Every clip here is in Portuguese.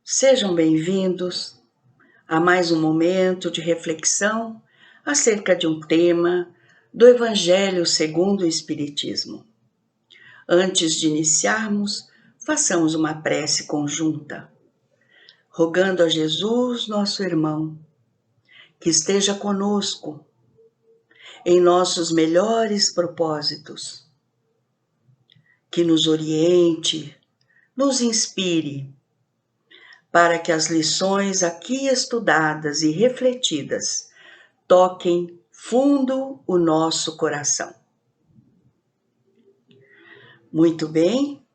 Sejam bem-vindos a mais um momento de reflexão acerca de um tema do Evangelho segundo o Espiritismo. Antes de iniciarmos, façamos uma prece conjunta, rogando a Jesus, nosso irmão, que esteja conosco em nossos melhores propósitos, que nos oriente, nos inspire, para que as lições aqui estudadas e refletidas toquem fundo o nosso coração. Muito bem,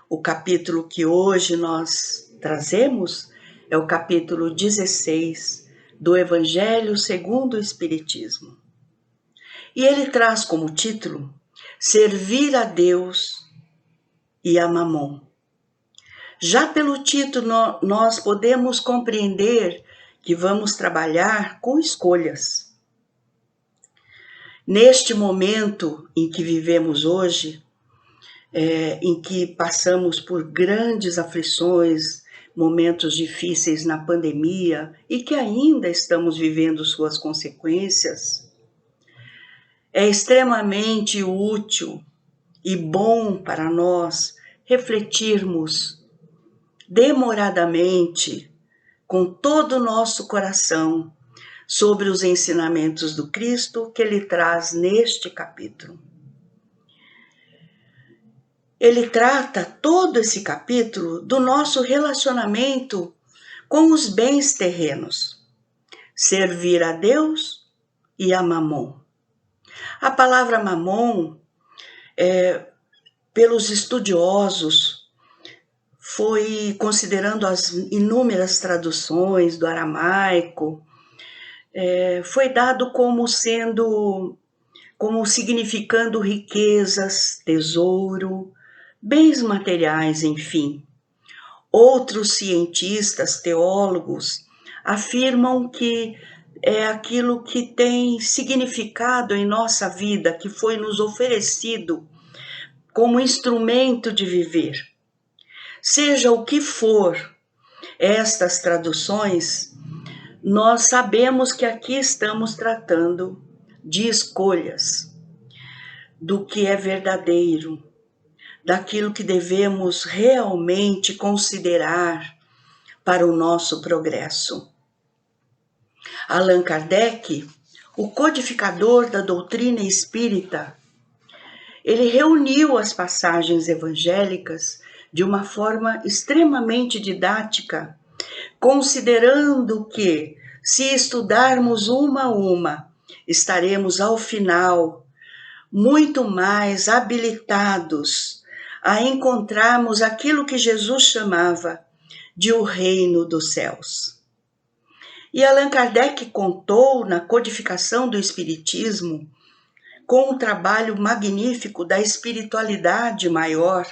o capítulo que hoje nós trazemos é o capítulo 16 do Evangelho segundo o Espiritismo. E ele traz como título Servir a Deus e a Mamon. Já pelo título, nós podemos compreender que vamos trabalhar com escolhas. Neste momento em que vivemos hoje, em que passamos por grandes aflições, momentos difíceis na pandemia e que ainda estamos vivendo suas consequências, é extremamente útil e bom para nós refletirmos demoradamente, com todo o nosso coração, sobre os ensinamentos do Cristo que ele traz neste capítulo. Ele trata todo esse capítulo do nosso relacionamento com os bens terrenos, servir a Deus e a Mamon. A palavra Mamon, pelos estudiosos, foi considerando as inúmeras traduções do aramaico, foi dado como significando riquezas, tesouro, bens materiais, enfim. Outros cientistas, teólogos, afirmam que é aquilo que tem significado em nossa vida, que foi nos oferecido como instrumento de viver. Seja o que for estas traduções, nós sabemos que aqui estamos tratando de escolhas, do que é verdadeiro, daquilo que devemos realmente considerar para o nosso progresso. Allan Kardec, o codificador da doutrina espírita, ele reuniu as passagens evangélicas de uma forma extremamente didática, considerando que, se estudarmos uma a uma, estaremos ao final muito mais habilitados a encontrarmos aquilo que Jesus chamava de o reino dos céus. E Allan Kardec contou na codificação do Espiritismo com um trabalho magnífico da espiritualidade maior,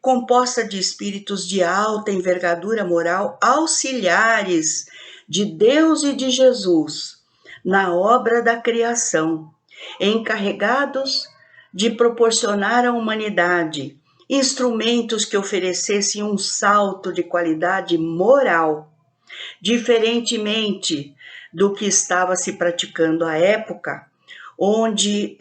composta de espíritos de alta envergadura moral, auxiliares de Deus e de Jesus na obra da criação, encarregados de proporcionar à humanidade instrumentos que oferecessem um salto de qualidade moral, diferentemente do que estava se praticando à época, onde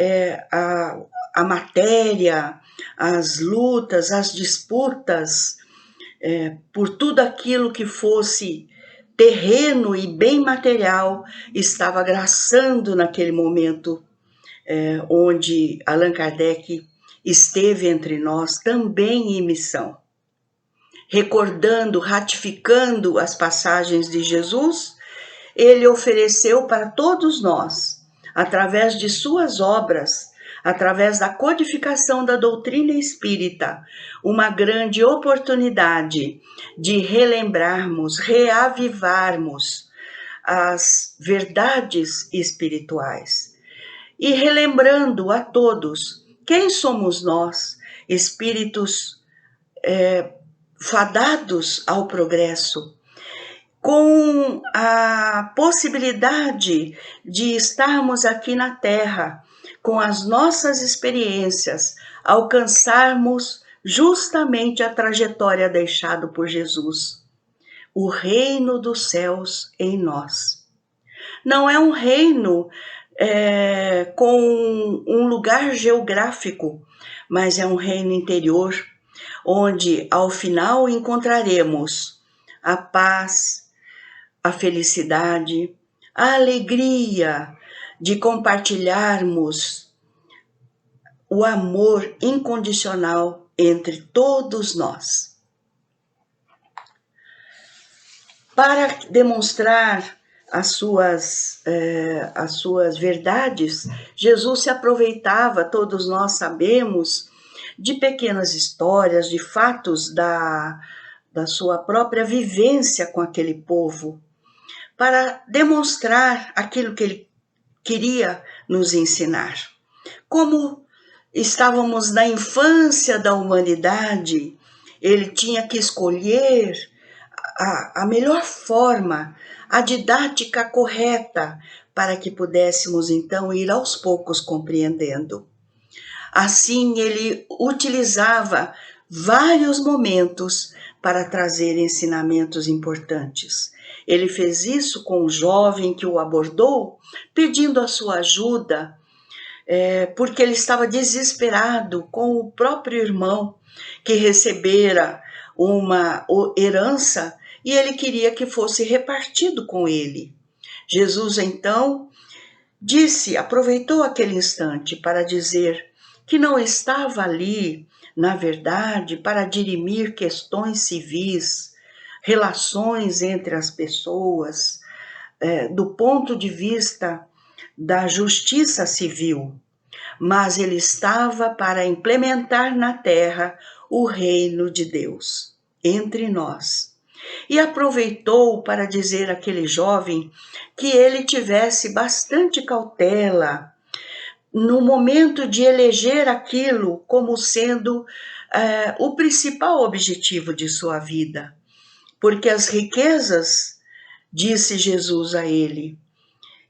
a matéria, as lutas, as disputas por tudo aquilo que fosse terreno e bem material estava graçando naquele momento onde Allan Kardec esteve entre nós também em missão. Recordando, ratificando as passagens de Jesus, ele ofereceu para todos nós, através de suas obras, através da codificação da doutrina espírita, uma grande oportunidade de relembrarmos, reavivarmos as verdades espirituais. E relembrando a todos quem somos nós, espíritos fadados ao progresso, com a possibilidade de estarmos aqui na Terra, com as nossas experiências, alcançarmos justamente a trajetória deixada por Jesus. o reino dos céus em nós. Não é um reino com um lugar geográfico, mas é um reino interior, onde ao final encontraremos a paz, a felicidade, a alegria de compartilharmos o amor incondicional entre todos nós. Para demonstrar as suas verdades, Jesus se aproveitava, todos nós sabemos, de pequenas histórias, de fatos da sua própria vivência com aquele povo, para demonstrar aquilo que ele queria nos ensinar. Como estávamos na infância da humanidade, ele tinha que escolher a melhor forma, a didática correta, para que pudéssemos então ir aos poucos compreendendo. Assim, ele utilizava vários momentos para trazer ensinamentos importantes. Ele fez isso com um jovem que o abordou, pedindo a sua ajuda, porque ele estava desesperado com o próprio irmão, que recebera uma herança e ele queria que fosse repartido com ele. Jesus, então, aproveitou aquele instante para dizer que não estava ali, na verdade, para dirimir questões civis, relações entre as pessoas, do ponto de vista da justiça civil, mas ele estava para implementar na terra o reino de Deus entre nós. E aproveitou para dizer àquele jovem que ele tivesse bastante cautela no momento de eleger aquilo como sendo o principal objetivo de sua vida. Porque as riquezas, disse Jesus a ele,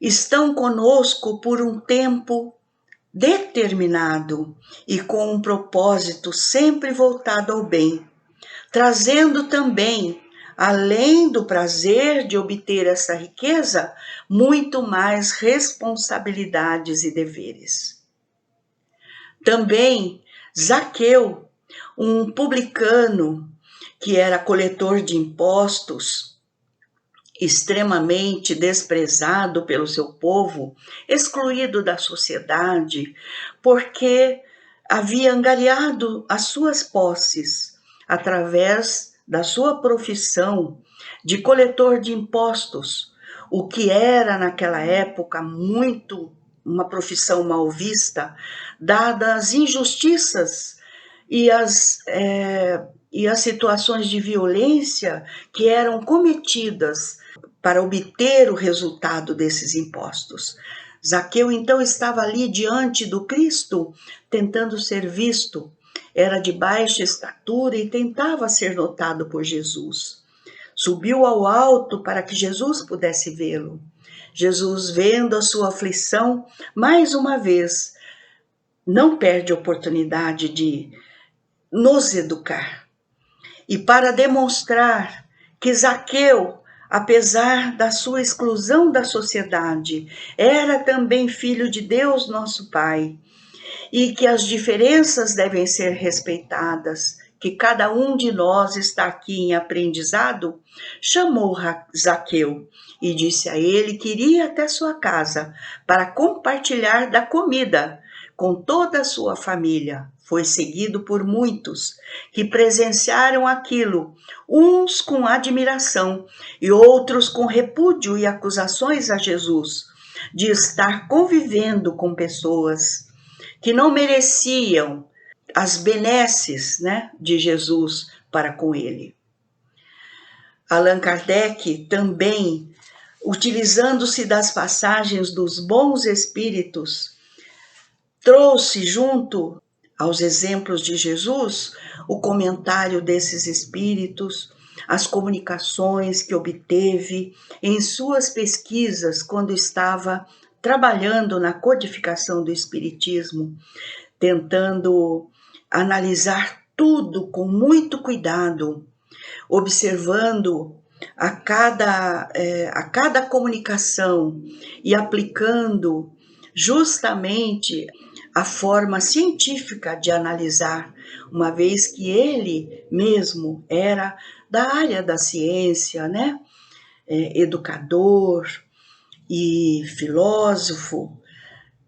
estão conosco por um tempo determinado e com um propósito sempre voltado ao bem, trazendo também, além do prazer de obter essa riqueza, muito mais responsabilidades e deveres. Também Zaqueu, um publicano que era coletor de impostos, extremamente desprezado pelo seu povo, excluído da sociedade, porque havia angariado as suas posses através da sua profissão de coletor de impostos, o que era naquela época muito uma profissão mal vista, dadas as injustiças e as situações de violência que eram cometidas para obter o resultado desses impostos. Zaqueu, então, estava ali diante do Cristo, tentando ser visto. Era de baixa estatura e tentava ser notado por Jesus. Subiu ao alto para que Jesus pudesse vê-lo. Jesus, vendo a sua aflição, mais uma vez, não perde a oportunidade de nos educar. E para demonstrar que Zaqueu, apesar da sua exclusão da sociedade, era também filho de Deus, nosso Pai, e que as diferenças devem ser respeitadas, que cada um de nós está aqui em aprendizado, chamou Zaqueu e disse a ele que iria até sua casa para compartilhar da comida com toda a sua família. Foi seguido por muitos que presenciaram aquilo, uns com admiração e outros com repúdio e acusações a Jesus, de estar convivendo com pessoas que não mereciam as benesses, de Jesus para com ele. Allan Kardec também, utilizando-se das passagens dos bons espíritos, trouxe junto aos exemplos de Jesus o comentário desses espíritos, as comunicações que obteve em suas pesquisas quando estava trabalhando na codificação do espiritismo, tentando analisar tudo com muito cuidado, observando a cada comunicação e aplicando justamente a forma científica de analisar, uma vez que ele mesmo era da área da ciência, né? Educador e filósofo,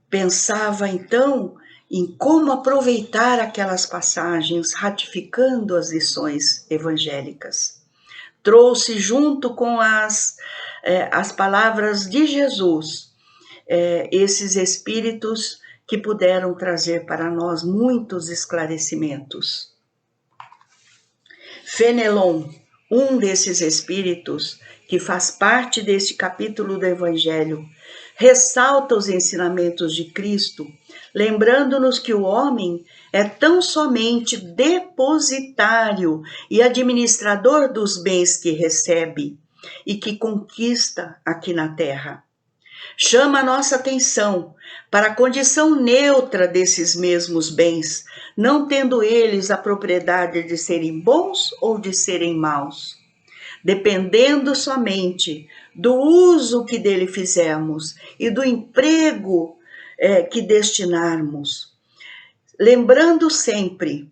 pensava então em como aproveitar aquelas passagens, ratificando as lições evangélicas. Trouxe junto com as palavras de Jesus, esses espíritos que puderam trazer para nós muitos esclarecimentos. Fenelon, um desses espíritos que faz parte deste capítulo do Evangelho, ressalta os ensinamentos de Cristo, lembrando-nos que o homem é tão somente depositário e administrador dos bens que recebe e que conquista aqui na Terra. Chama a nossa atenção para a condição neutra desses mesmos bens, não tendo eles a propriedade de serem bons ou de serem maus, dependendo somente do uso que dele fizermos e do emprego que destinarmos. Lembrando sempre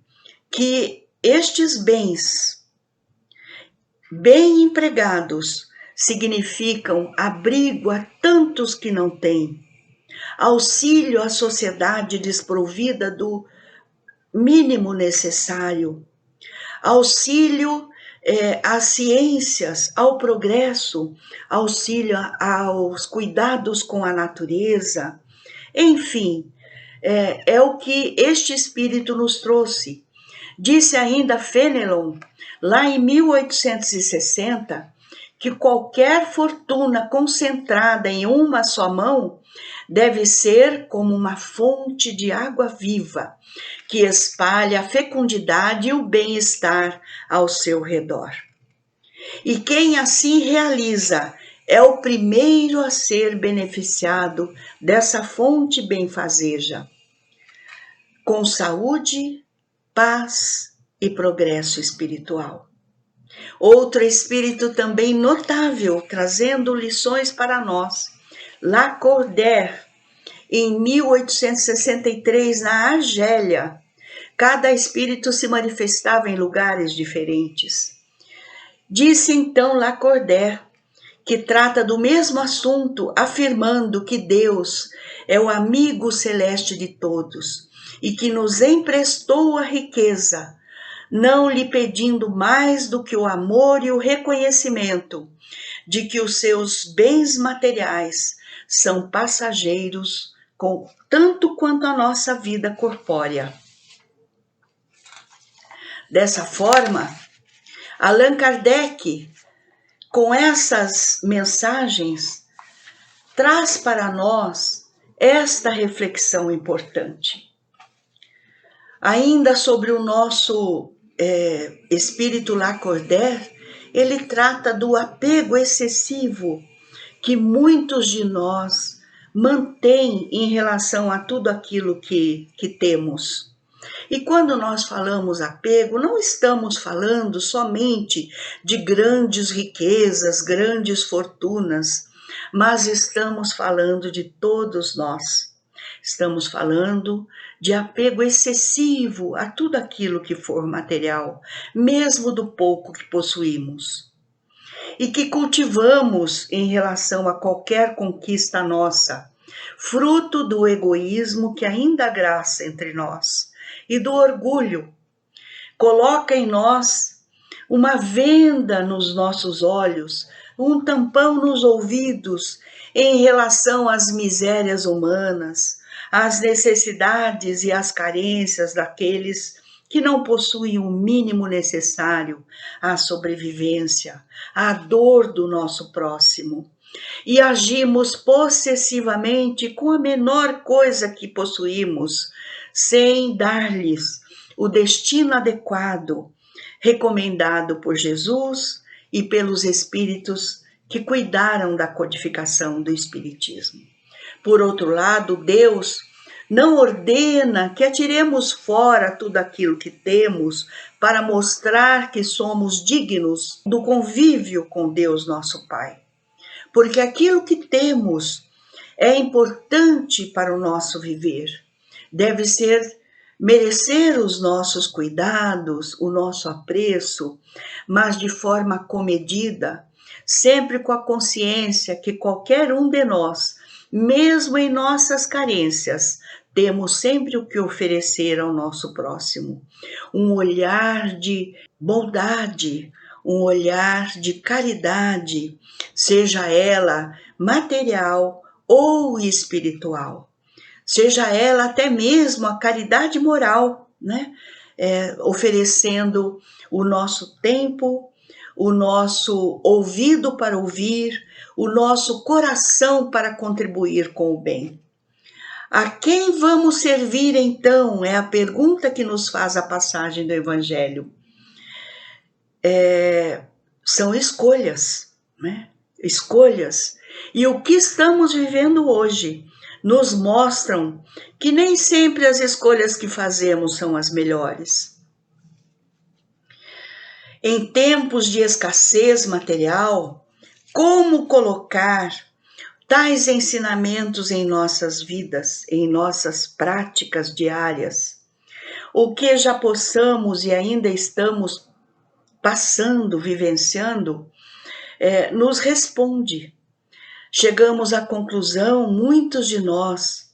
que estes bens, bem empregados, significam abrigo a tantos que não têm, auxílio à sociedade desprovida do mínimo necessário, auxílio às ciências, ao progresso, auxílio aos cuidados com a natureza, enfim, é o que este espírito nos trouxe. Disse ainda Fenelon, lá em 1860, que qualquer fortuna concentrada em uma só mão deve ser como uma fonte de água viva, que espalha a fecundidade e o bem-estar ao seu redor. E quem assim realiza é o primeiro a ser beneficiado dessa fonte benfazeja, com saúde, paz e progresso espiritual. Outro espírito também notável, trazendo lições para nós, Lacordaire, em 1863, na Argélia. Cada espírito se manifestava em lugares diferentes. Disse então Lacordaire, que trata do mesmo assunto, afirmando que Deus é o amigo celeste de todos e que nos emprestou a riqueza, não lhe pedindo mais do que o amor e o reconhecimento de que os seus bens materiais são passageiros, tanto quanto a nossa vida corpórea. Dessa forma, Allan Kardec, com essas mensagens, traz para nós esta reflexão importante. Ainda sobre o nosso espírito Lacordaire, ele trata do apego excessivo que muitos de nós mantêm em relação a tudo aquilo que temos. E quando nós falamos apego, não estamos falando somente de grandes riquezas, grandes fortunas, mas estamos falando de todos nós. Estamos falando de apego excessivo a tudo aquilo que for material, mesmo do pouco que possuímos, e que cultivamos em relação a qualquer conquista nossa, fruto do egoísmo que ainda graça entre nós e do orgulho. Coloca em nós uma venda nos nossos olhos, um tampão nos ouvidos em relação às misérias humanas, às necessidades e às carências daqueles que não possuem o mínimo necessário à sobrevivência, à dor do nosso próximo. E agimos possessivamente com a menor coisa que possuímos, sem dar-lhes o destino adequado, recomendado por Jesus e pelos espíritos que cuidaram da codificação do Espiritismo. Por outro lado, Deus não ordena que atiremos fora tudo aquilo que temos para mostrar que somos dignos do convívio com Deus nosso Pai. Porque aquilo que temos é importante para o nosso viver. Deve merecer os nossos cuidados, o nosso apreço, mas de forma comedida, sempre com a consciência que qualquer um de nós, mesmo em nossas carências, temos sempre o que oferecer ao nosso próximo. Um olhar de bondade, um olhar de caridade, seja ela material ou espiritual. Seja ela até mesmo a caridade moral, né? Oferecendo o nosso tempo, o nosso ouvido para ouvir, o nosso coração para contribuir com o bem. A quem vamos servir então? É a pergunta que nos faz a passagem do Evangelho. São escolhas, né? Escolhas. E o que estamos vivendo hoje nos mostram que nem sempre as escolhas que fazemos são as melhores. Em tempos de escassez material, como colocar tais ensinamentos em nossas vidas, em nossas práticas diárias? O que já possamos e ainda estamos passando, vivenciando, nos responde. Chegamos à conclusão, muitos de nós,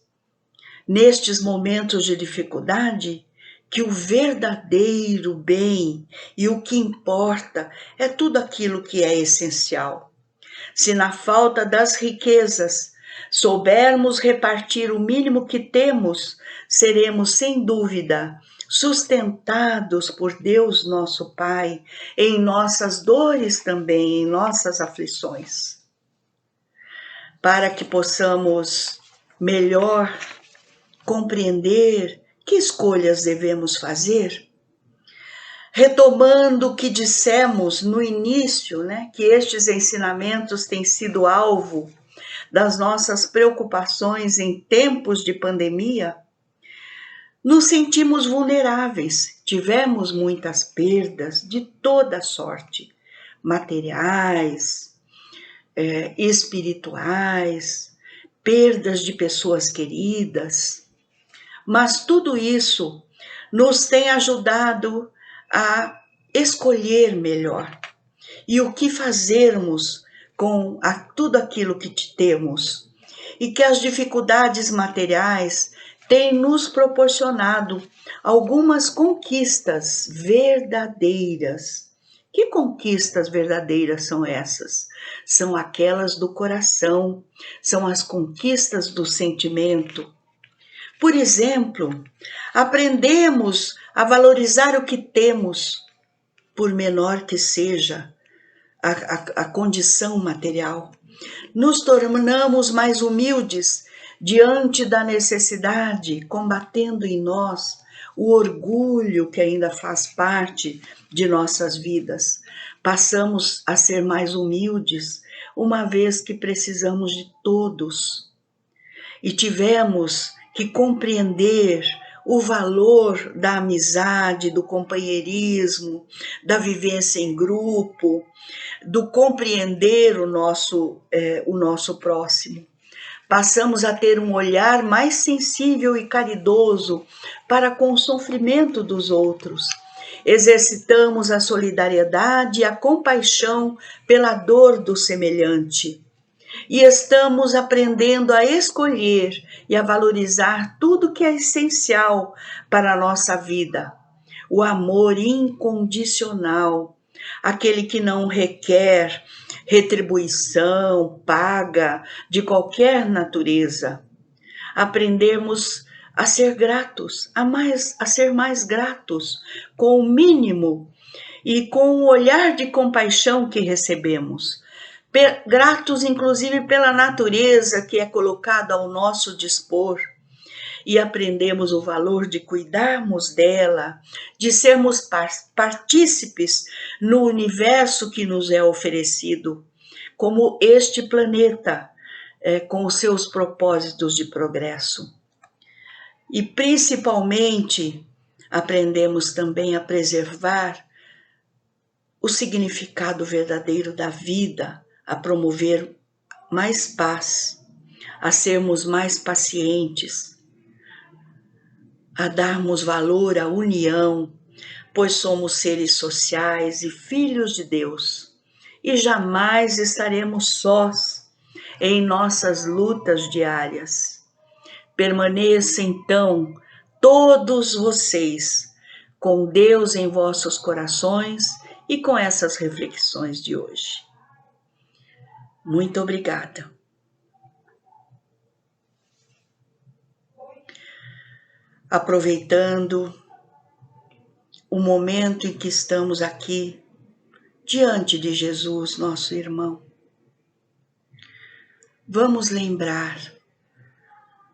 nestes momentos de dificuldade, que o verdadeiro bem e o que importa é tudo aquilo que é essencial. Se na falta das riquezas soubermos repartir o mínimo que temos, seremos sem dúvida sustentados por Deus nosso Pai em nossas dores também, em nossas aflições. Para que possamos melhor compreender que escolhas devemos fazer, retomando o que dissemos no início, né, que estes ensinamentos têm sido alvo das nossas preocupações em tempos de pandemia, nos sentimos vulneráveis, tivemos muitas perdas de toda sorte, materiais, espirituais, perdas de pessoas queridas, mas tudo isso nos tem ajudado a escolher melhor e o que fazermos com tudo aquilo que temos, e que as dificuldades materiais têm nos proporcionado algumas conquistas verdadeiras. Que conquistas verdadeiras são essas? São aquelas do coração, são as conquistas do sentimento. Por exemplo, aprendemos a valorizar o que temos, por menor que seja a condição material. Nos tornamos mais humildes diante da necessidade, combatendo em nós o orgulho que ainda faz parte de nossas vidas. Passamos a ser mais humildes, uma vez que precisamos de todos. E tivemos que compreender o valor da amizade, do companheirismo, da vivência em grupo, do compreender o nosso próximo. Passamos a ter um olhar mais sensível e caridoso para com o sofrimento dos outros. Exercitamos a solidariedade e a compaixão pela dor do semelhante. E estamos aprendendo a escolher e a valorizar tudo que é essencial para a nossa vida. O amor incondicional, aquele que não requer retribuição, paga, de qualquer natureza. Aprendemos a ser gratos, a ser mais gratos com o mínimo e com o olhar de compaixão que recebemos. Gratos, inclusive, pela natureza que é colocada ao nosso dispor, e aprendemos o valor de cuidarmos dela, de sermos partícipes no universo que nos é oferecido, como este planeta, com os seus propósitos de progresso. E principalmente aprendemos também a preservar o significado verdadeiro da vida, a promover mais paz, a sermos mais pacientes, a darmos valor à união, pois somos seres sociais e filhos de Deus, e jamais estaremos sós em nossas lutas diárias. Permaneça então todos vocês com Deus em vossos corações e com essas reflexões de hoje. Muito obrigada. Aproveitando o momento em que estamos aqui diante de Jesus, nosso irmão, vamos lembrar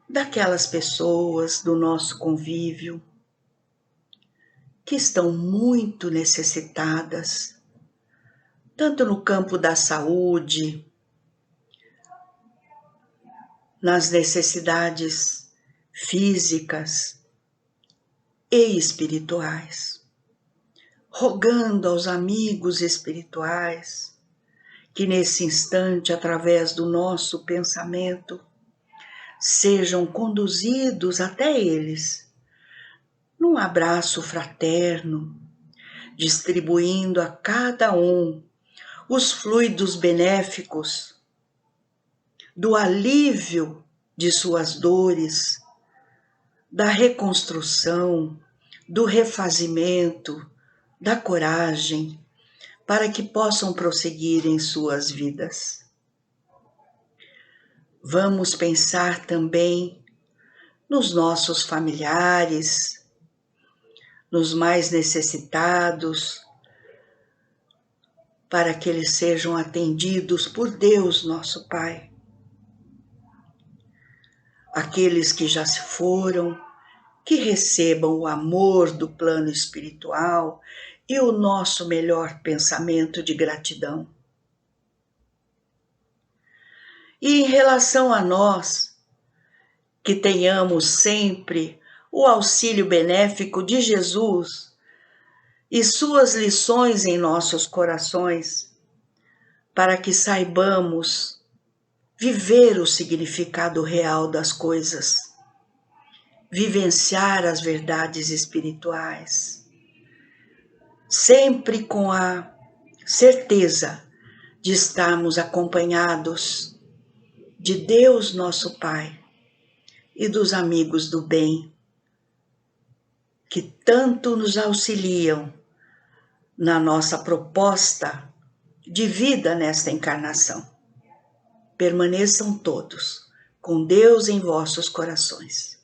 daquelas pessoas do nosso convívio que estão muito necessitadas, tanto no campo da saúde, nas necessidades físicas e espirituais, rogando aos amigos espirituais que nesse instante, através do nosso pensamento, sejam conduzidos até eles, num abraço fraterno, distribuindo a cada um os fluidos benéficos do alívio de suas dores, da reconstrução, do refazimento, da coragem, para que possam prosseguir em suas vidas. Vamos pensar também nos nossos familiares, nos mais necessitados, para que eles sejam atendidos por Deus, nosso Pai. Aqueles que já se foram, que recebam o amor do plano espiritual e o nosso melhor pensamento de gratidão. E em relação a nós, que tenhamos sempre o auxílio benéfico de Jesus e suas lições em nossos corações, para que saibamos viver o significado real das coisas, vivenciar as verdades espirituais, sempre com a certeza de estarmos acompanhados de Deus nosso Pai e dos amigos do bem, que tanto nos auxiliam na nossa proposta de vida nesta encarnação. Permaneçam todos com Deus em vossos corações.